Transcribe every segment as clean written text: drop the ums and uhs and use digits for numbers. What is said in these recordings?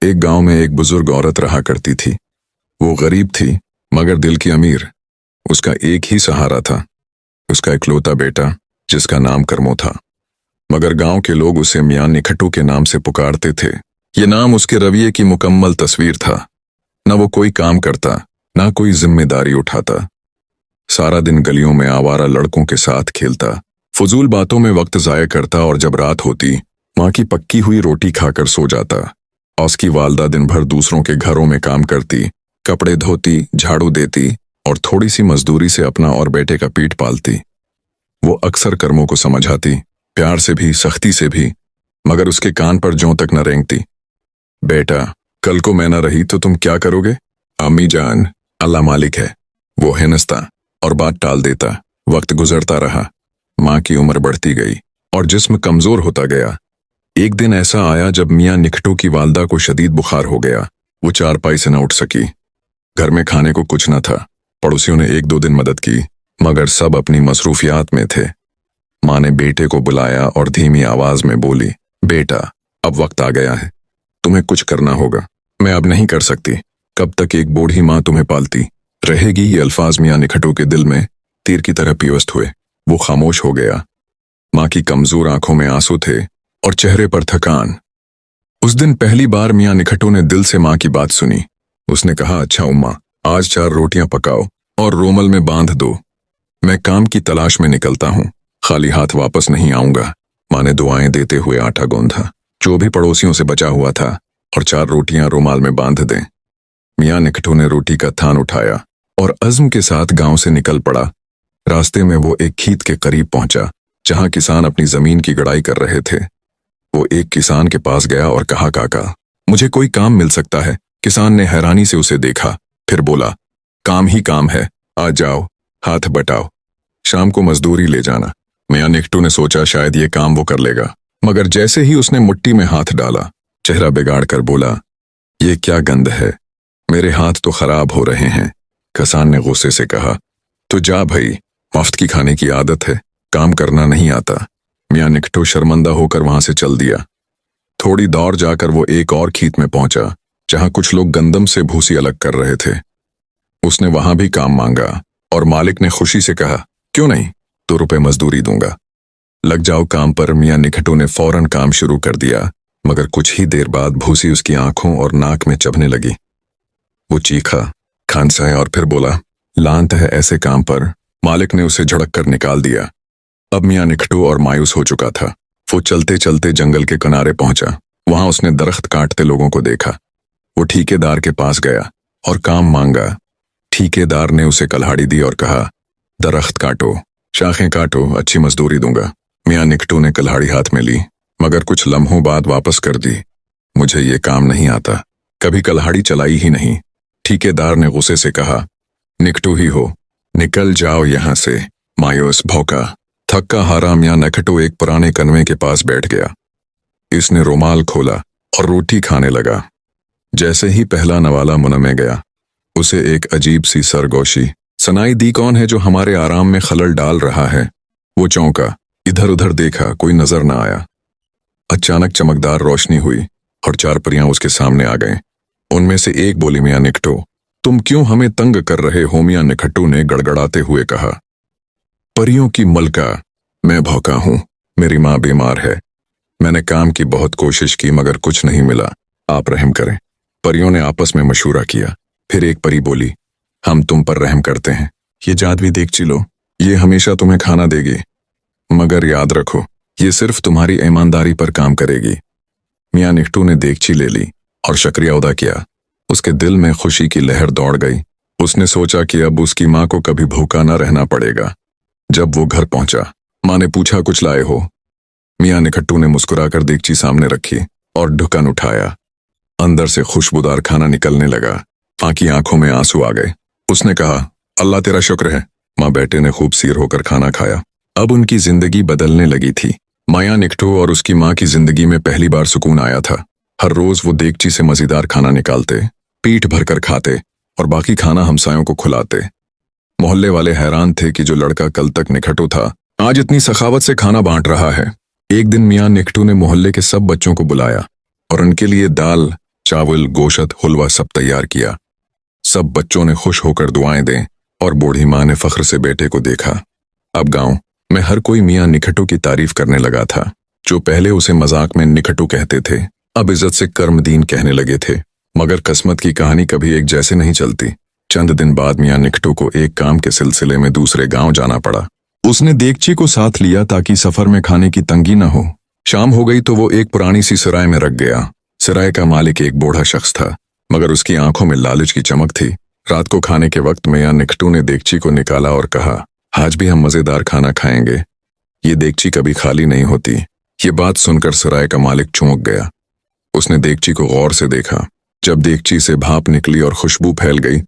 एक गांव में एक बुजुर्ग औरत रहा करती थी। वो गरीब थी मगर दिल की अमीर। उसका एक ही सहारा था, उसका इकलौता बेटा जिसका नाम करमो था। मगर गांव के लोग उसे मियां निखटू के नाम से पुकारते थे। ये नाम उसके रवैये की मुकम्मल तस्वीर था। न वो कोई काम करता, ना कोई जिम्मेदारी उठाता। सारा दिन गलियों में आवारा लड़कों के साथ खेलता, फजूल बातों में वक्त जाया करता और जब रात होती माँ की पक्की हुई रोटी खाकर सो जाता। और उसकी वालदा दिन भर दूसरों के घरों में काम करती, कपड़े धोती, झाड़ू देती और थोड़ी सी मजदूरी से अपना और बेटे का पेट पालती। वो अक्सर कर्मों को समझाती, प्यार से भी सख्ती से भी, मगर उसके कान पर ज्यों तक न रेंगती। बेटा, कल को मैं न रही तो तुम क्या करोगे? अम्मी जान, अल्लाह मालिक है। वो हिनस्ता और बात टाल देता। वक्त गुजरता रहा, माँ की उम्र बढ़ती गई और जिस्म कमजोर होता गया। एक दिन ऐसा आया जब मियां निखटू की वालदा को शदीद बुखार हो गया। वो चारपाई से न उठ सकी। घर में खाने को कुछ न था। पड़ोसियों ने एक दो दिन मदद की मगर सब अपनी मसरूफियात में थे। माँ ने बेटे को बुलाया और धीमी आवाज में बोली, बेटा, अब वक्त आ गया है, तुम्हें कुछ करना होगा। मैं अब नहीं कर सकती। कब तक एक बूढ़ी माँ तुम्हें पालती रहेगी? ये अल्फाज मियां निखटू के दिल में तीर की तरह पिवस्त हुए। वो खामोश हो गया। माँ की कमजोर आंखों में आंसू थे और चेहरे पर थकान। उस दिन पहली बार मियां निखटू ने दिल से माँ की बात सुनी। उसने कहा, अच्छा उम्मा, आज 4 रोटियां पकाओ और रोमल में बांध दो। मैं काम की तलाश में निकलता हूँ, खाली हाथ वापस नहीं आऊंगा। माँ ने दुआएं देते हुए आटा गूंथा, जो भी पड़ोसियों से बचा हुआ था, और 4 रोटियां रुमाल में बांध दें। मियां निखटू ने रोटी का थान उठाया और अज़्म के साथ गांव से निकल पड़ा। रास्ते में वो एक खेत के करीब पहुंचा जहां किसान अपनी जमीन की गड़ाई कर रहे थे। वो एक किसान के पास गया और कहा, काका, मुझे कोई काम मिल सकता है? किसान ने हैरानी से उसे देखा, फिर बोला, काम ही काम है, आ जाओ, हाथ बटाओ, शाम को मजदूरी ले जाना। मियां निखटू ने सोचा शायद ये काम वो कर लेगा, मगर जैसे ही उसने मुट्ठी में हाथ डाला, चेहरा बिगाड़ कर बोला, ये क्या गंध है, मेरे हाथ तो खराब हो रहे हैं। किसान ने गुस्से से कहा, तो जा भई, मुफ्त की खाने की आदत है, काम करना नहीं आता। मियां निखटू शर्मिंदा होकर वहां से चल दिया। थोड़ी दौड़ जाकर वो एक और खेत में पहुंचा जहां कुछ लोग गंदम से भूसी अलग कर रहे थे। उसने वहां भी काम मांगा और मालिक ने खुशी से कहा, क्यों नहीं, 2 रुपए मजदूरी दूंगा, लग जाओ काम पर। मियां निखटू ने फौरन काम शुरू कर दिया, मगर कुछ ही देर बाद भूसी उसकी आंखों और नाक में चुभने लगी। वो चीखा, खांसाया और फिर बोला, लांत है ऐसे काम पर। मालिक ने उसे झड़क कर निकाल दिया। अब मियां निखटू और मायूस हो चुका था। वो चलते चलते जंगल के किनारे पहुंचा। वहां उसने दरख्त काटते लोगों को देखा। वो ठेकेदार के पास गया और काम मांगा। ठेकेदार ने उसे कुल्हाड़ी दी और कहा, दरख्त काटो, शाखें काटो, अच्छी मजदूरी दूंगा। मियां निखटू ने कुल्हाड़ी हाथ में ली मगर कुछ लम्हों बाद वापस कर दी। मुझे ये काम नहीं आता, कभी कुल्हाड़ी चलाई ही नहीं। ठेकेदार ने गुस्से से कहा, निखटू ही हो, निकल जाओ यहां से। मायूस भौंका। थक्का हारा मियां निखटू एक पुराने कनवे के पास बैठ गया। इसने रुमाल खोला और रोटी खाने लगा। जैसे ही पहला नवाला मुंह में गया, उसे एक अजीब सी सरगोशी सुनाई दी। कौन है जो हमारे आराम में खलल डाल रहा है? वो चौंका, इधर उधर देखा, कोई नजर न आया। अचानक चमकदार रोशनी हुई और 4 परियां उसके सामने आ गए। उनमें से एक बोली, मियां निखटू, तुम क्यों हमें तंग कर रहे हो? मियां निखटू ने गड़गड़ाते हुए कहा, परियों की मलका, मैं भौंका हूं, मेरी माँ बीमार है। मैंने काम की बहुत कोशिश की मगर कुछ नहीं मिला, आप रहम करें। परियों ने आपस में मशूरा किया। फिर एक परी बोली, हम तुम पर रहम करते हैं, ये जादवी देगची लो, ये हमेशा तुम्हें खाना देगी, मगर याद रखो ये सिर्फ तुम्हारी ईमानदारी पर काम करेगी। मियां निखटू ने देगची ले ली और शुक्रिया अदा किया। उसके दिल में खुशी की लहर दौड़ गई। उसने सोचा कि अब उसकी माँ को कभी भूखा न रहना पड़ेगा। जब वो घर पहुंचा, माँ ने पूछा, कुछ लाए हो? मियां निखटू ने मुस्कुराकर देगची सामने रखी और ढक्कन उठाया। अंदर से खुशबूदार खाना निकलने लगा। माँ की आंखों में आंसू आ गए। उसने कहा, अल्लाह तेरा शुक्र है। माँ बेटे ने खूब सीर होकर खाना खाया। अब उनकी जिंदगी बदलने लगी थी। मियां निखटू और उसकी माँ की जिंदगी में पहली बार सुकून आया था। हर रोज वो देगची से मजेदार खाना निकालते, पीठ भरकर खाते और बाकी खाना हमसायों को खिलाते। मोहल्ले वाले हैरान थे कि जो लड़का कल तक निखटू था आज इतनी सखावत से खाना बांट रहा है। एक दिन मियां निखटू ने मोहल्ले के सब बच्चों को बुलाया और उनके लिए दाल, चावल, गोशत, हलवा सब तैयार किया। सब बच्चों ने खुश होकर दुआएं दें और बूढ़ी माँ ने फख्र से बेटे को देखा। अब गांव में हर कोई मियाँ निखटू की तारीफ करने लगा था। जो पहले उसे मजाक में निखटू कहते थे, अब इज्जत से कर्मदीन कहने लगे थे। मगर किस्मत की कहानी कभी एक जैसे नहीं चलती। चंद दिन बाद मियाँ निखटू को एक काम के सिलसिले में दूसरे गांव जाना पड़ा। उसने देगची को साथ लिया ताकि सफर में खाने की तंगी न हो। शाम हो गई तो वो एक पुरानी सी सराय में रख गया। सराय का मालिक एक बूढ़ा शख्स था, मगर उसकी आंखों में लालच की चमक थी। रात को खाने के वक्त मियाँ निखटू ने देगची को निकाला और कहा, आज भी हम मजेदार खाना खाएंगे। ये देगची कभी खाली नहीं होती। ये बात सुनकर सराय का मालिक चौंक गया। उसने देगची को गौर से देखा। जब देगची से भाप निकली और खुशबू फैल गई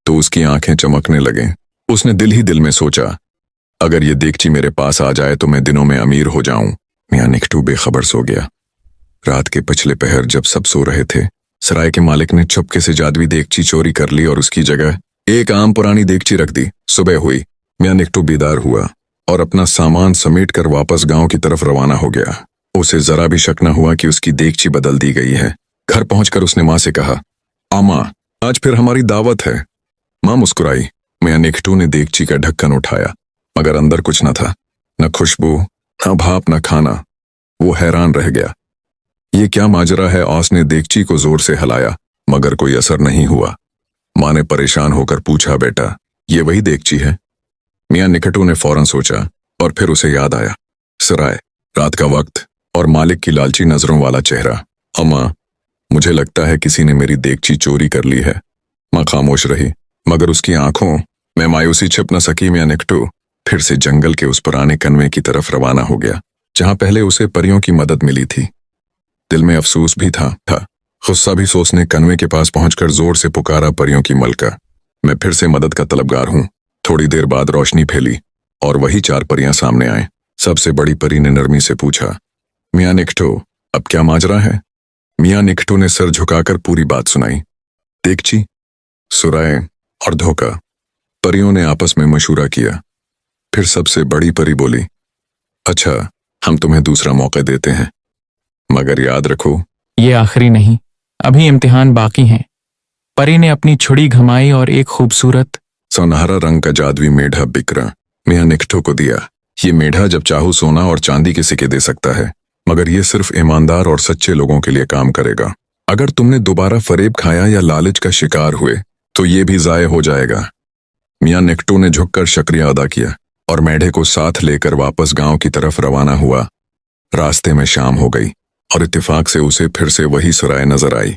तो उसकी आंखें चमकने लगे। उसने दिल ही दिल में सोचा, अगर ये देगची मेरे पास आ जाए तो मैं दिनों में अमीर हो जाऊं। मियाँ निखटू बेखबर सो गया। रात के पिछले पहर जब सब सो रहे थे, सराय के मालिक ने चुपके से जादुई देगची चोरी कर ली और उसकी जगह एक आम पुरानी देगची रख दी। सुबह हुई, मियाँ निखटू बेदार हुआ और अपना सामान समेटकर वापस गांव की तरफ रवाना हो गया। उसे जरा भी शक न हुआ कि उसकी देगची बदल दी गई है। घर पहुंचकर उसने माँ से कहा, माँ, आज फिर हमारी दावत है। माँ मुस्कुराई। मियाँ निखटू ने देगची का ढक्कन उठाया, मगर अंदर कुछ न था, न खुशबू, न भाप, न खाना। वो हैरान रह गया। ये क्या माजरा है? औस ने देगची को जोर से हिलाया, मगर कोई असर नहीं हुआ। माँ ने परेशान होकर पूछा, बेटा, ये वही देगची है? मियाँ निखटू ने फौरन सोचा और फिर उसे याद आया। सराय, रात का वक्त और मालिक की लालची नजरों वाला चेहरा। अम्मा, मुझे लगता है किसी ने मेरी देगची चोरी कर ली है। माँ खामोश रही, मगर उसकी आंखों में मायूसी छिप न सकी। मियाँ निखटू फिर से जंगल के उस पुराने कन्वे की तरफ रवाना हो गया जहां पहले उसे परियों की मदद मिली थी। दिल में अफसोस भी था। गुस्सा भी। सोच ने कन्वे के पास पहुंचकर जोर से पुकारा, परियों की मलका, मैं फिर से मदद का तलबगार हूं। थोड़ी देर बाद रोशनी फैली और वही 4 परियां सामने आए। सबसे बड़ी परी ने नरमी से पूछा, मियाँ निखटू, अब क्या माजरा है? मियाँ निखटू ने सर झुकाकर पूरी बात सुनाई। देगची, सुराय और धोखा। परियों ने आपस में मशूरा किया। फिर सबसे बड़ी परी बोली, अच्छा, हम तुम्हें दूसरा मौका देते हैं, मगर याद रखो ये आखिरी नहीं, अभी इम्तिहान बाकी हैं। परी ने अपनी छुड़ी घुमाई और एक खूबसूरत सुनहरा रंग का जादुई मेढा बिकरा मियाँ निखटू को दिया। ये मेढा जब चाहू सोना और चांदी के सिक्के दे सकता है, मगर ये सिर्फ ईमानदार और सच्चे लोगों के लिए काम करेगा। अगर तुमने दोबारा फरेब खाया या लालच का शिकार हुए तो ये भी जाये हो जाएगा। मियाँ निखटू ने झुककर शुक्रिया अदा किया और मेढे को साथ लेकर वापस गांव की तरफ रवाना हुआ। रास्ते में शाम हो गई और इत्तेफाक से उसे फिर से वही सराय नजर आई।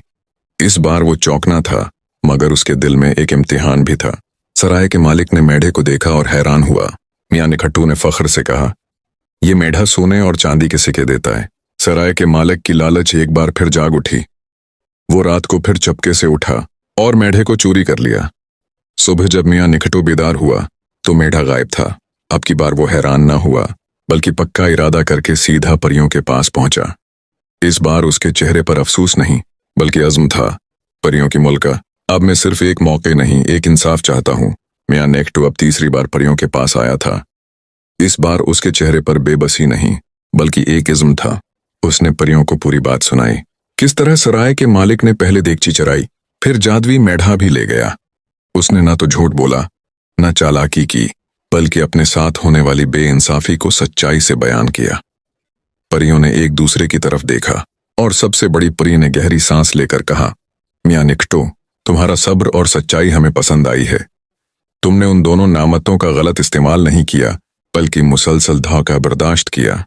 इस बार वो चौंकना था, मगर उसके दिल में एक इम्तिहान भी था। सराय के मालिक ने मेढे को देखा और हैरान हुआ। मियाँ निखटू ने फख्र से कहा, ये मेढा सोने और चांदी के सिक्के देता है। सराय के मालिक की लालच एक बार फिर जाग उठी। वो रात को फिर चुपके से उठा और मेढे को चोरी कर लिया। सुबह जब मियाँ निखटू बेदार हुआ तो मेढा गायब था। अब की बार वो हैरान न हुआ, बल्कि पक्का इरादा करके सीधा परियों के पास पहुंचा। इस बार उसके चेहरे पर अफसोस नहीं, बल्कि अज़्म था। परियों की मुल्का, अब मैं सिर्फ एक मौके नहीं, एक इंसाफ चाहता हूं। मियाँ निखटू अब तीसरी बार परियों के पास आया था। इस बार उसके चेहरे पर बेबसी नहीं, बल्कि एक इज़्म था। उसने परियों को पूरी बात सुनाई। किस तरह सराय के मालिक ने पहले देगची चराई, फिर जादुई मेढा भी ले गया। उसने ना तो झूठ बोला, न चालाकी की, बल्कि अपने साथ होने वाली बेइंसाफी को सच्चाई से बयान किया। परियों ने एक दूसरे की तरफ देखा और सबसे बड़ी परी ने गहरी सांस लेकर कहा, मियाँ निखटू, तुम्हारा सब्र और सच्चाई हमें पसंद आई है। तुमने उन दोनों नामतों का गलत इस्तेमाल नहीं किया, बल्कि मुसलसल धोखा बर्दाश्त किया।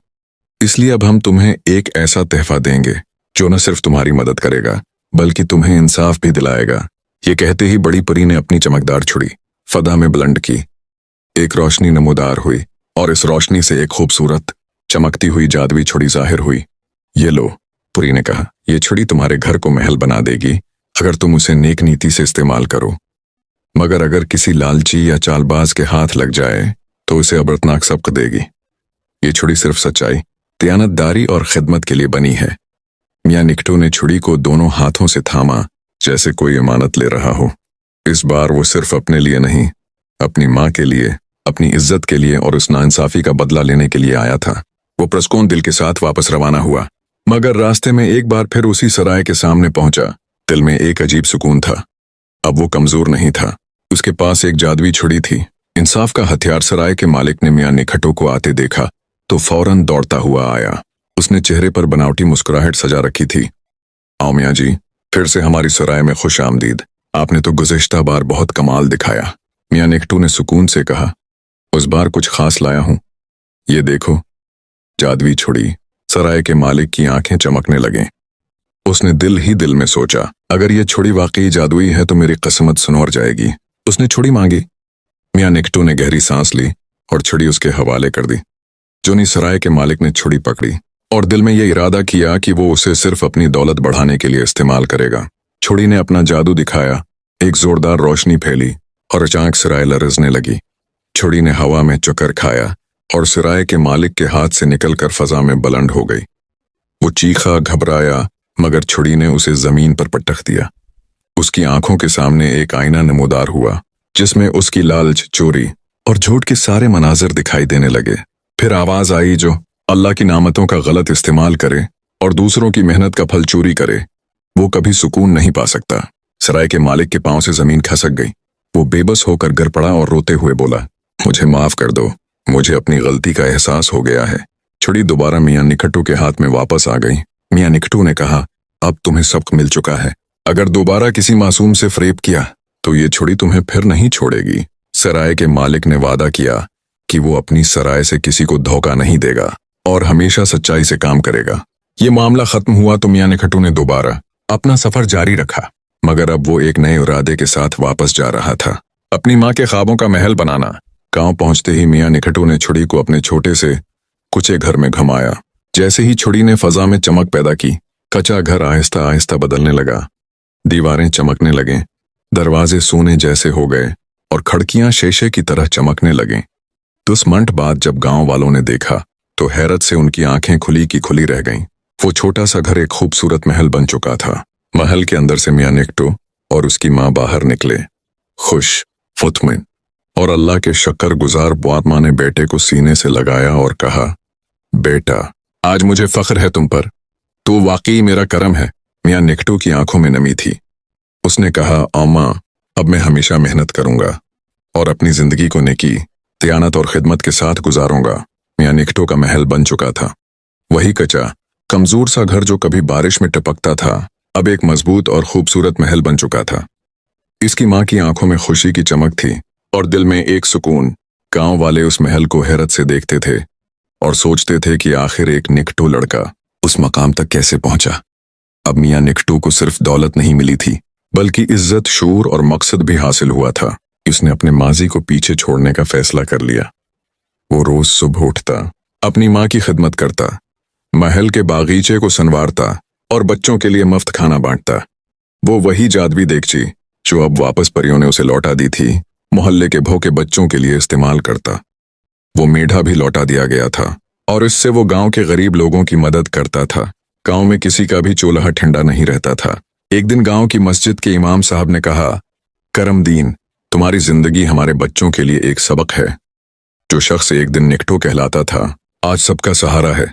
इसलिए अब हम तुम्हें एक ऐसा तोहफा देंगे जो न सिर्फ तुम्हारी मदद करेगा, बल्कि तुम्हें इंसाफ भी दिलाएगा। ये कहते ही बड़ी परी ने अपनी चमकदार छुड़ी फदा में बुलंद की। एक रोशनी नमूदार हुई और इस रोशनी से एक खूबसूरत चमकती हुई जादुई छुड़ी जाहिर हुई। ये लो, परी ने कहा, ये छुड़ी तुम्हारे घर को महल बना देगी अगर तुम उसे नेक नीति से इस्तेमाल करो, मगर अगर किसी लालची या चालबाज के हाथ लग जाए तो उसे अबरतनाक सबक देगी। ये छुड़ी सिर्फ सच्चाई, दयानतदारी और खिदमत के लिए बनी है। मियाँ निखटू ने छुड़ी को दोनों हाथों से थामा, जैसे कोई इमानत ले रहा हो। इस बार वो सिर्फ अपने लिए नहीं, अपनी माँ के लिए, अपनी इज्जत के लिए और उस नाइंसाफी का बदला लेने के लिए आया था। वो प्रसकून दिल के साथ वापस रवाना हुआ, मगर रास्ते में एक बार फिर उसी सराय के सामने पहुंचा दिल में एक अजीब सुकून था। अब वो कमजोर नहीं था। उसके पास एक जादुई छुरी थी, इंसाफ का हथियार। सराय के मालिक ने मियां निखटो को आते देखा तो फौरन दौड़ता हुआ आया। उसने चेहरे पर बनावटी मुस्कुराहट सजा रखी थी। आओ मियां जी, फिर से हमारी सराय में खुश आमदीद। आपने तो गुज़िश्ता बार बहुत कमाल दिखाया। मियां निखटो ने सुकून से कहा, उस बार कुछ खास लाया हूं। ये देखो, जादुई छुरी। सराय के मालिक की आंखें चमकने लगें। उसने दिल ही दिल में सोचा, अगर ये छुरी वाकई जादुई है तो मेरी किस्मत सुनवर जाएगी। उसने छुरी मांगी। मियां निखटो ने गहरी सांस ली और छुरी उसके हवाले कर दी। जोनी सराय के मालिक ने छुरी पकड़ी और दिल में यह इरादा किया कि वो उसे सिर्फ अपनी दौलत बढ़ाने के लिए इस्तेमाल करेगा। छुरी ने अपना जादू दिखाया, एक जोरदार रोशनी फैली और अचानक सराय लरजने लगी। छुरी ने हवा में चक्कर खाया और सराय के मालिक के हाथ से निकलकर फजा में बुलंद हो गई। वो चीखा, घबराया, मगर छुरी ने उसे जमीन पर पटक दिया। उसकी आंखों के सामने एक आईना नमूदार हुआ जिसमें उसकी लालच, चोरी और झूठ के सारे मनाजर दिखाई देने लगे। फिर आवाज आई, जो अल्लाह की नामतों का गलत इस्तेमाल करे और दूसरों की मेहनत का फल चोरी करे, वो कभी सुकून नहीं पा सकता। सराय के मालिक के पांव से जमीन खसक गई। वो बेबस होकर गिर पड़ा और रोते हुए बोला, मुझे माफ कर दो, मुझे अपनी गलती का एहसास हो गया है। छुरी दोबारा मियां निखटो के हाथ में वापस आ गई। मियां निखटो ने कहा, अब तुम्हें सबक मिल चुका है। अगर दोबारा किसी मासूम से फरेब किया तो ये छुरी तुम्हें फिर नहीं छोड़ेगी। सराय के मालिक ने वादा किया कि वो अपनी सराय से किसी को धोखा नहीं देगा और हमेशा सच्चाई से काम करेगा। ये मामला खत्म हुआ तो मियां निखटो ने दोबारा अपना सफर जारी रखा, मगर अब वो एक नए इरादे के साथ वापस जा रहा था, अपनी माँ के ख्वाबों का महल बनाना। गांव पहुंचते ही मियां निखटो ने छुरी को अपने छोटे से कुचे घर में घुमाया। जैसे ही छुरी ने फजा में चमक पैदा की, कच्चा घर आहिस्ता आहिस्ता बदलने लगा। दीवारें चमकने लगें, दरवाजे सोने जैसे हो गए और खिड़कियां शीशे की तरह चमकने लगें। 10 मिनट बाद जब गांव वालों ने देखा तो हैरत से उनकी आंखें खुली की खुली रह गईं। वो छोटा सा घर एक खूबसूरत महल बन चुका था। महल के अंदर से मियां निखटो और उसकी मां बाहर निकले, खुश, मुतमिन और अल्लाह के शुक्रगुजार। बुआत मां ने बेटे को सीने से लगाया और कहा, बेटा, आज मुझे फख्र है तुम पर, तो वाकई मेरा करम है। मियां निखटो की आंखों में नमी थी। उसने कहा, अम्मा, अब मैं हमेशा मेहनत करूंगा और अपनी जिंदगी को नेकी, दयानत और खिदमत के साथ गुजारूंगा। मियां निखटो का महल बन चुका था। वही कच्चा, कमजोर सा घर जो कभी बारिश में टपकता था, अब एक मजबूत और खूबसूरत महल बन चुका था। इसकी मां की आंखों में खुशी की चमक थी और दिल में एक सुकून। गांव वाले उस महल को हैरत से देखते थे और सोचते थे कि आखिर एक निखटो लड़का उस मकाम तक कैसे पहुंचा। अब मियां निखटो को सिर्फ दौलत नहीं मिली थी, बल्कि इज्जत, शूर और मकसद भी हासिल हुआ था। उसने अपने माजी को पीछे छोड़ने का फैसला कर लिया। वो रोज सुबह उठता, अपनी मां की खिदमत करता, महल के बागीचे को संवारता और बच्चों के लिए मुफ्त खाना बांटता। वो वही जादुई देगची जो अब वापस परियों ने उसे लौटा दी थी, मोहल्ले के भूखे बच्चों के लिए इस्तेमाल करता। वो मेढा भी लौटा दिया गया था और इससे वो गांव के गरीब लोगों की मदद करता था। गांव में किसी का भी चूल्हा ठंडा नहीं रहता था। एक दिन गांव की मस्जिद के इमाम साहब ने कहा, करमदीन, तुम्हारी जिंदगी हमारे बच्चों के लिए एक सबक है। जो शख्स एक दिन निखटो कहलाता था, आज सबका सहारा है।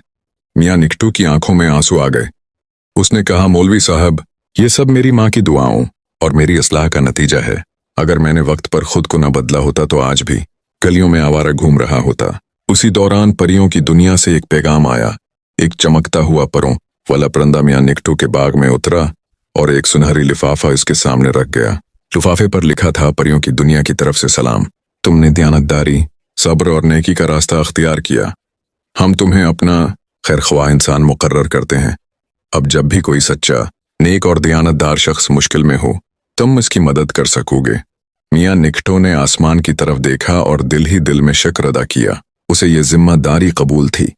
मियां निखटो की आंखों में आंसू आ गए। उसने कहा, मौलवी साहब, ये सब मेरी मां की दुआओं और मेरी असलाह का नतीजा है। अगर मैंने वक्त पर खुद को न बदला होता तो आज भी गलियों में आवारा घूम रहा होता। उसी दौरान परियों की दुनिया से एक पैगाम आया। एक चमकता हुआ परों वाला परिंदा मियां निखटो के बाग में उतरा और एक सुनहरी लिफाफा इसके सामने रख गया। लिफाफे पर लिखा था, परियों की दुनिया की तरफ से सलाम। तुमने दयानतदारी, सब्र और नेकी का रास्ता अख्तियार किया। हम तुम्हें अपना खैरख्वाह इंसान मुकर्रर करते हैं। अब जब भी कोई सच्चा, नेक और दयानतदार शख्स मुश्किल में हो, तुम इसकी मदद कर सकोगे। मियां निखटो ने आसमान की तरफ देखा और दिल ही दिल में शुक्र अदा किया। उसे ये जिम्मेदारी कबूल थी।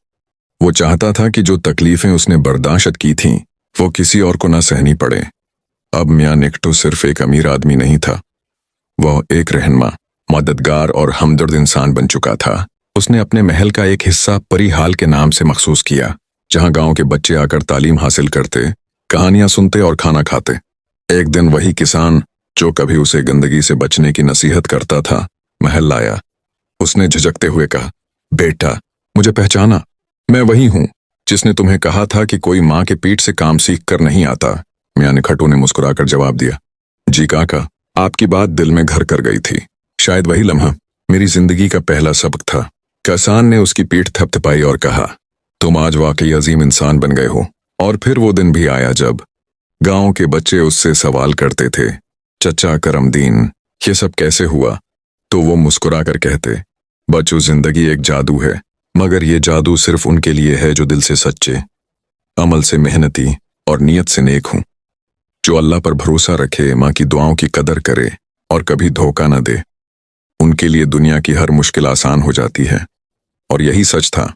वो चाहता था कि जो तकलीफें उसने बर्दाश्त की थीं, वो किसी और को न सहनी पड़े। अब मियां निखटो सिर्फ एक अमीर आदमी नहीं था, वह एक रहनुमा, मददगार और हमदर्द इंसान बन चुका था। उसने अपने महल का एक हिस्सा परिहाल के नाम से मखसूस किया, जहां गांव के बच्चे आकर तालीम हासिल करते, कहानियां सुनते और खाना खाते। एक दिन वही किसान जो कभी उसे गंदगी से बचने की नसीहत करता था, महल लाया। उसने झिझकते हुए कहा, बेटा, मुझे पहचाना? मैं वही हूं जिसने तुम्हें कहा था कि कोई मां के पीठ से काम सीख कर नहीं आता। मियाँ ने खट्टू ने मुस्कुराकर जवाब दिया, जी काका, आपकी बात दिल में घर कर गई थी। शायद वही लम्हा मेरी जिंदगी का पहला सबक था। किसान ने उसकी पीठ थपथपाई और कहा, तुम आज वाकई अजीम इंसान बन गए हो। और फिर वो दिन भी आया जब गांव के बच्चे उससे सवाल करते थे, चचा करमदीन, ये सब कैसे हुआ? तो वो मुस्कुरा कर कहते, बच्चों, जिंदगी एक जादू है, मगर ये जादू सिर्फ उनके लिए है जो दिल से सच्चे, अमल से मेहनती और नीयत से नेक हों, जो अल्लाह पर भरोसा रखे, माँ की दुआओं की कदर करे और कभी धोखा न दे। उनके लिए दुनिया की हर मुश्किल आसान हो जाती है। और यही सच था।